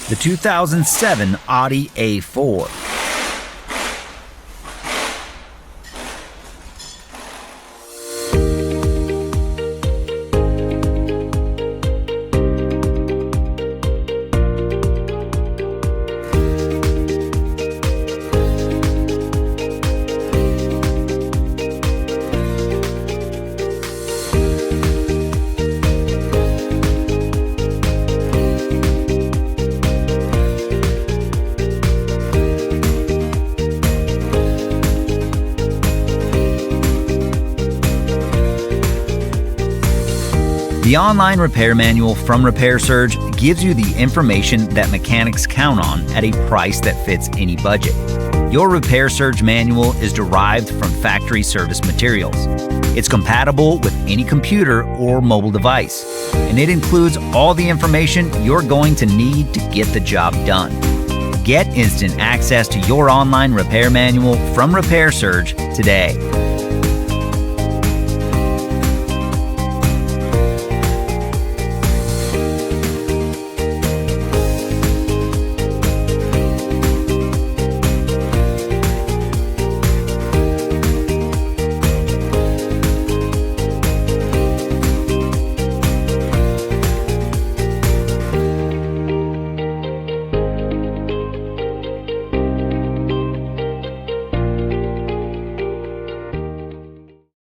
the 2007 Audi A4. The online repair manual from Repair Surge gives you the information that mechanics count on at a price that fits any budget. Your Repair Surge manual is derived from factory service materials. It's compatible with any computer or mobile device, and it includes all the information you're going to need to get the job done. Get instant access to your online repair manual from Repair Surge today.